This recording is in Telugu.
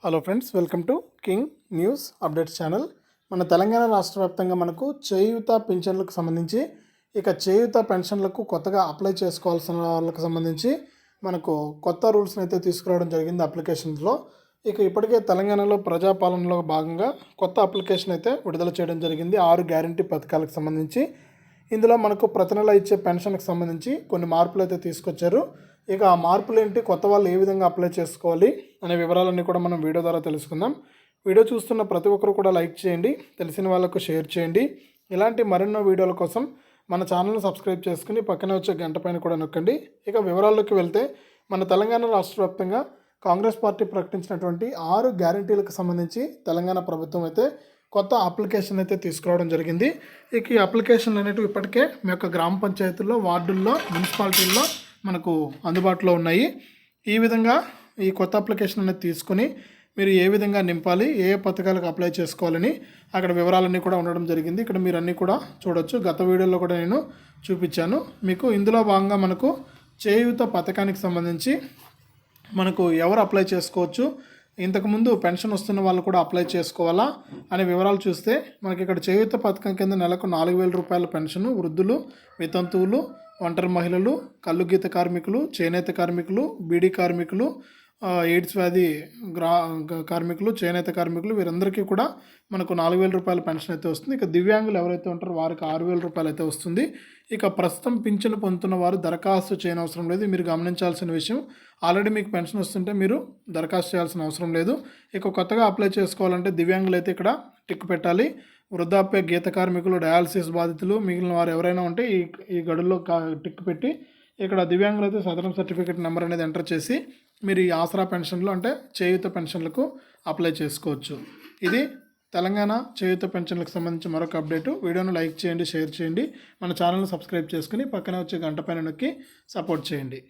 Hello friends, welcome to king news updates channel. మన తెలంగాణ రాష్ట్ర వ్యాప్తంగా మనకు చేయూత పింఛన్లకు సంబంధించి చేయూత పెన్షన్లకు కొత్తగా అప్లై చేసుకోవాల్సిన వాళ్ళకి సంబంధించి మనకు కొత్త రూల్స్ని అయితే తీసుకురావడం జరిగింది అప్లికేషన్స్లో. ఇప్పటికే తెలంగాణలో ప్రజాపాలనలో భాగంగా కొత్త అప్లికేషన్ అయితే విడుదల చేయడం జరిగింది 6 గ్యారంటీ పథకాలకు సంబంధించి. ఇందులో మనకు ప్రతి నెల ఇచ్చే పెన్షన్కి సంబంధించి కొన్ని మార్పులు అయితే తీసుకొచ్చారు. ఆ మార్పులు ఏంటి, కొత్త వాళ్ళు ఏ విధంగా అప్లై చేసుకోవాలి అనే వివరాలన్నీ కూడా మనం వీడియో ద్వారా తెలుసుకుందాం. వీడియో చూస్తున్న ప్రతి ఒక్కరు కూడా లైక్ చేయండి, తెలిసిన వాళ్ళకు షేర్ చేయండి. ఇలాంటి మరెన్నో వీడియోల కోసం మన ఛానల్ని సబ్స్క్రైబ్ చేసుకుని పక్కనే వచ్చే గంట పైన కూడా నొక్కండి. వివరాల్లోకి వెళ్తే, మన తెలంగాణ రాష్ట్ర వ్యాప్తంగా కాంగ్రెస్ పార్టీ ప్రకటించినటువంటి 6 గ్యారంటీలకు సంబంధించి తెలంగాణ ప్రభుత్వం అయితే కొత్త అప్లికేషన్ అయితే తీసుకురావడం జరిగింది. ఈ అప్లికేషన్లు అనేటివి ఇప్పటికే మీ యొక్క గ్రామ పంచాయతీల్లో, వార్డుల్లో, మున్సిపాలిటీల్లో మనకు అందుబాటులో ఉన్నాయి. ఈ విధంగా ఈ కొత్త అప్లికేషన్ అనేది తీసుకొని మీరు ఏ విధంగా నింపాలి, ఏ పథకాలకు అప్లై చేసుకోవాలని అక్కడ వివరాలన్నీ కూడా ఉండడం జరిగింది. ఇక్కడ మీరు అన్నీ కూడా చూడొచ్చు. గత వీడియోలో కూడా నేను చూపించాను మీకు. ఇందులో భాగంగా మనకు చేయూత పథకానికి సంబంధించి మనకు ఎవరు అప్లై చేసుకోవచ్చు, ఇంతకుముందు పెన్షన్ వస్తున్న వాళ్ళు కూడా అప్లై చేసుకోవాలా అనే వివరాలు చూస్తే, మనకి ఇక్కడ చేయూత పథకం కింద నెలకు 4,000 రూపాయల పెన్షను వృద్ధులు, వితంతువులు, ఒంటరి మహిళలు, కల్లు గీత కార్మికులు, చేనేత కార్మికులు, బీడీ కార్మికులు, ఎయిడ్స్ వ్యాధి కార్మికులు, చేనేత కార్మికులు, వీరందరికీ కూడా మనకు 4,000 రూపాయల పెన్షన్ అయితే వస్తుంది. దివ్యాంగులు ఎవరైతే ఉంటారో వారికి 6,000 రూపాయలు అయితే వస్తుంది. ప్రస్తుతం పింఛను పొందుతున్న వారు దరఖాస్తు చేయనవసరం లేదు. మీరు గమనించాల్సిన విషయం, ఆల్రెడీ మీకు పెన్షన్ వస్తుంటే మీరు దరఖాస్తు చేయాల్సిన అవసరం లేదు. కొత్తగా అప్లై చేసుకోవాలంటే దివ్యాంగులు అయితే ఇక్కడ టిక్ పెట్టాలి. వృద్ధాప్య గీత కార్మికులు, డయాలసిస్ బాధితులు, మిగిలిన వారు ఎవరైనా ఉంటే ఈ గడుల్లో టిక్ పెట్టి దివ్యాంగులు అయితే సదరం సర్టిఫికేట్ నెంబర్ అనేది ఎంటర్ చేసి మీరు ఈ ఆసరా పెన్షన్లు అంటే చేయూత పెన్షన్లకు అప్లై చేసుకోవచ్చు. ఇది తెలంగాణ చేయూత పెన్షన్లకు సంబంధించి మరొక అప్డేటు. వీడియోను లైక్ చేయండి, షేర్ చేయండి, మన ఛానల్ని సబ్స్క్రైబ్ చేసుకుని పక్కనే వచ్చే గంట పైన నొక్కి సపోర్ట్ చేయండి.